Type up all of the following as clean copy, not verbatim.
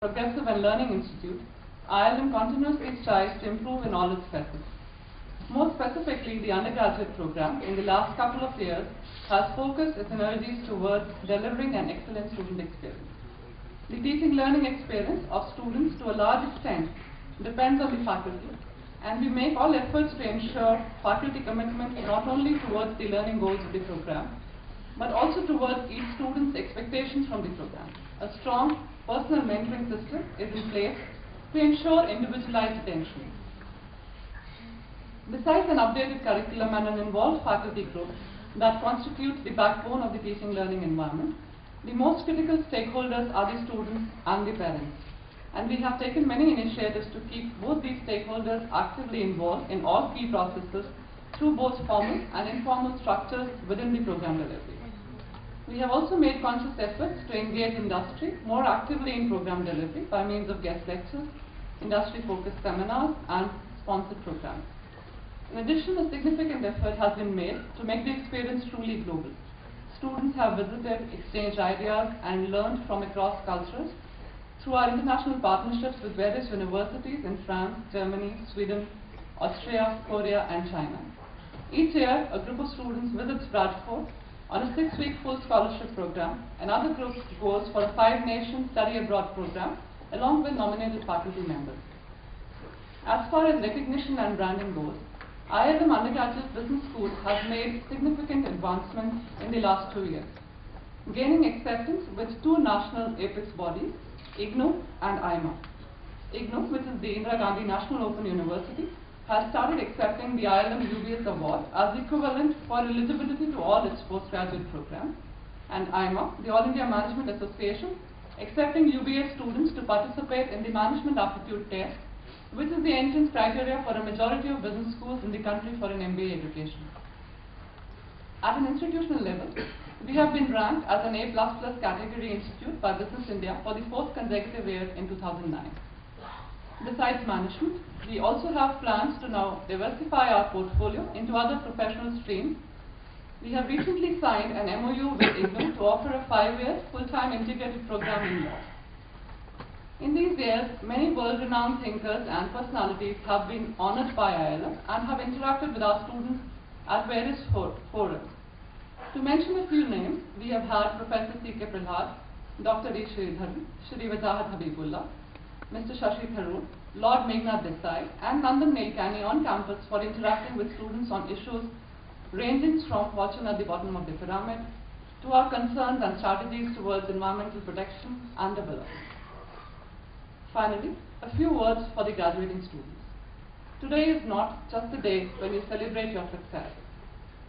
Progressive and Learning Institute, ILM continuously strives to improve in all its facets. More specifically, the undergraduate program in the last couple of years has focused its energies towards delivering an excellent student experience. The teaching learning experience of students to a large extent depends on the faculty, and we make all efforts to ensure faculty commitment not only towards the learning goals of the program, but also towards each student's expectations from the program. A strong personal mentoring system is in place to ensure individualized attention. Besides an updated curriculum and an involved faculty group that constitutes the backbone of the teaching learning environment, the most critical stakeholders are the students and the parents. And we have taken many initiatives to keep both these stakeholders actively involved in all key processes through both formal and informal structures within the program delivery. We have also made conscious efforts to engage industry more actively in program delivery by means of guest lectures, industry-focused seminars, and sponsored programs. In addition, a significant effort has been made to make the experience truly global. Students have visited, exchanged ideas, and learned from across cultures through our international partnerships with various universities in France, Germany, Sweden, Austria, Korea, and China. Each year, a group of students visits Bradford on a 6-week full scholarship program. Another group goes for a 5-nation study abroad program along with nominated faculty members. As far as recognition and branding goes, ILM Undergraduate Business School has made significant advancements in the last 2 years, gaining acceptance with 2 national apex bodies, IGNOU and IMA. IGNOU, which is the Indira Gandhi National Open University, has started accepting the ILM UBS award as equivalent for eligibility to all its postgraduate programs, and IMA, the All India Management Association, accepting UBS students to participate in the Management Aptitude Test, which is the entrance criteria for a majority of business schools in the country for an MBA education. At an institutional level, we have been ranked as an A++ category institute by Business India for the 4th consecutive year in 2009. Besides management, we also have plans to now diversify our portfolio into other professional streams. We have recently signed an MOU with IGNOU to offer a 5-year full-time integrated program in law. In these years, many world-renowned thinkers and personalities have been honored by ILM and have interacted with our students at various forums. To mention a few names, we have had Professor C.K. Prahlad, Dr. E. Sridharan, Shri Wajahat Habibullah, Mr. Shashi Tharoor, Lord Meghnad Desai, and Nandan Nilekani on campus for interacting with students on issues ranging from fortune at the bottom of the pyramid to our concerns and strategies towards environmental protection and development. Finally, a few words for the graduating students. Today is not just the day when you celebrate your success.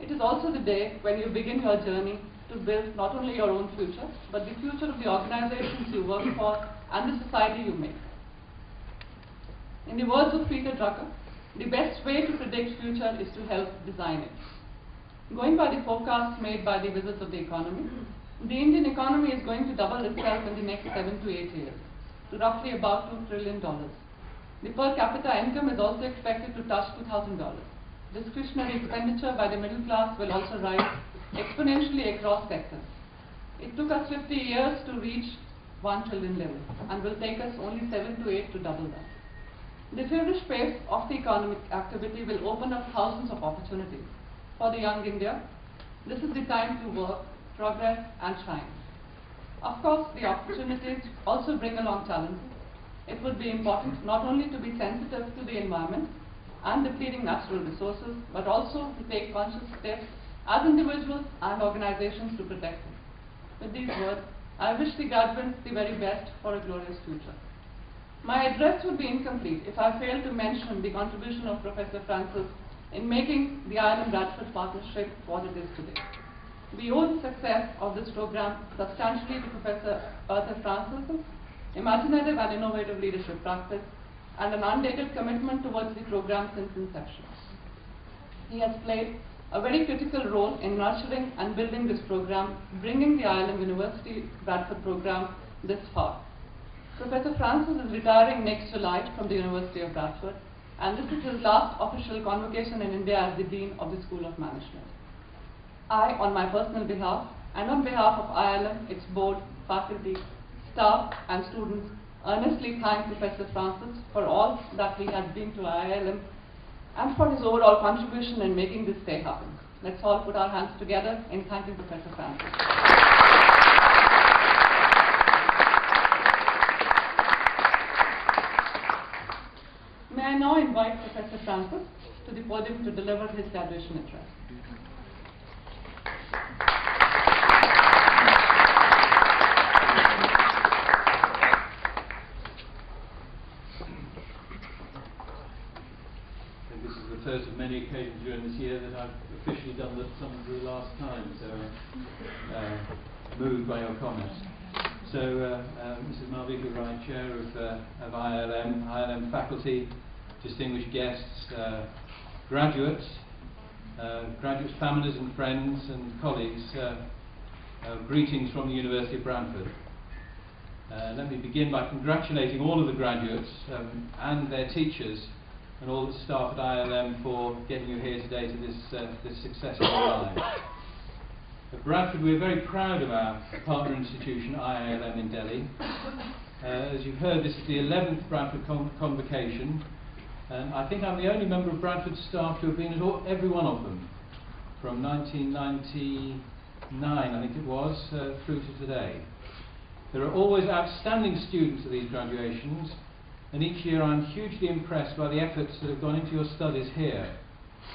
It is also the day when you begin your journey to build not only your own future, but the future of the organizations you work for and the society you make. In the words of Peter Drucker, the best way to predict future is to help design it. Going by the forecasts made by the Wizards of the Economy, the Indian economy is going to double itself in the next 7 to 8 years, to roughly about $2 trillion. The per capita income is also expected to touch $2,000. Discretionary expenditure by the middle class will also rise exponentially across sectors. It took us 50 years to reach 1 trillion level and will take us only 7 to 8 to double that. The feverish pace of the economic activity will open up thousands of opportunities. For the young India, this is the time to work, progress, and shine. Of course, the opportunities also bring along challenges. It would be important not only to be sensitive to the environment and depleting natural resources, but also to take conscious steps as individuals and organizations to protect them. With these words, I wish the graduates the very best for a glorious future. My address would be incomplete if I failed to mention the contribution of Professor Francis in making the ILM Bradford partnership what it is today. We owe the success of this program substantially to Professor Arthur Francis' imaginative and innovative leadership practice and an undated commitment towards the program since inception. He has played a very critical role in nurturing and building this program, bringing the ILM University Bradford program this far. Professor Francis is retiring next July from the University of Bradford, and this is his last official convocation in India as the Dean of the School of Management. I, on my personal behalf, and on behalf of ILM, its board, faculty, staff, and students, earnestly thank Professor Francis for all that he has been to IILM and for his overall contribution in making this day happen. Let's all put our hands together in thanking Professor Francis. May I now invite Professor Francis to the podium to deliver his graduation address. This is the first of many occasions during this year that I've officially done something for the last time, so moved by your comments. So Mrs. Malvika Wright, Chair of IILM faculty, distinguished guests, graduates, families and friends and colleagues, greetings from the University of Bradford. Let me begin by congratulating all of the graduates and their teachers and all the staff at IILM for getting you here today to this successful live. At Bradford, we're very proud of our partner institution, IILM in Delhi. As you've heard, this is the 11th Bradford convocation, and I think I'm the only member of Bradford staff to have been at every one of them, from 1999, I think it was, through to today. There are always outstanding students at these graduations, and each year I'm hugely impressed by the efforts that have gone into your studies here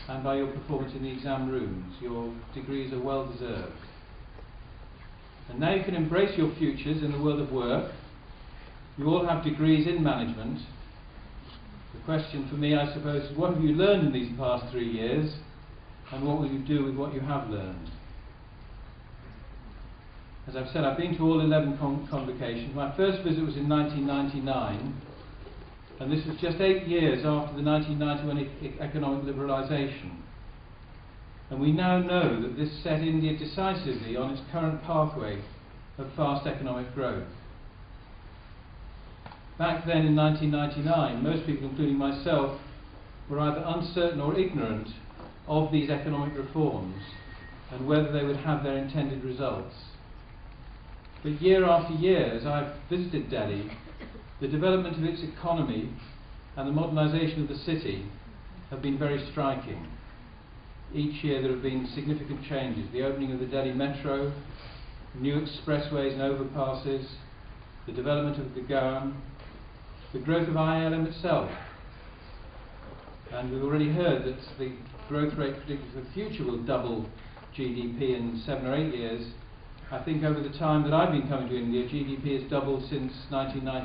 and by your performance in the exam rooms. Your degrees are well deserved. And now you can embrace your futures in the world of work. You all have degrees in management. The question for me, I suppose, is what have you learned in these past 3 years, and what will you do with what you have learned? As I've said, I've been to all 11 convocations. My first visit was in 1999. And this was just 8 years after the 1991 economic liberalisation. And we now know that this set India decisively on its current pathway of fast economic growth. Back then in 1999, most people, including myself, were either uncertain or ignorant of these economic reforms and whether they would have their intended results. But year after year, as I've visited Delhi, the development of its economy and the modernisation of the city have been very striking. Each year there have been significant changes. The opening of the Delhi Metro, new expressways and overpasses, the development of the Gowan, the growth of IILM itself. And we've already heard that the growth rate predicted for the future will double GDP in 7 or 8 years. I think over the time that I've been coming to India, GDP has doubled since 1990.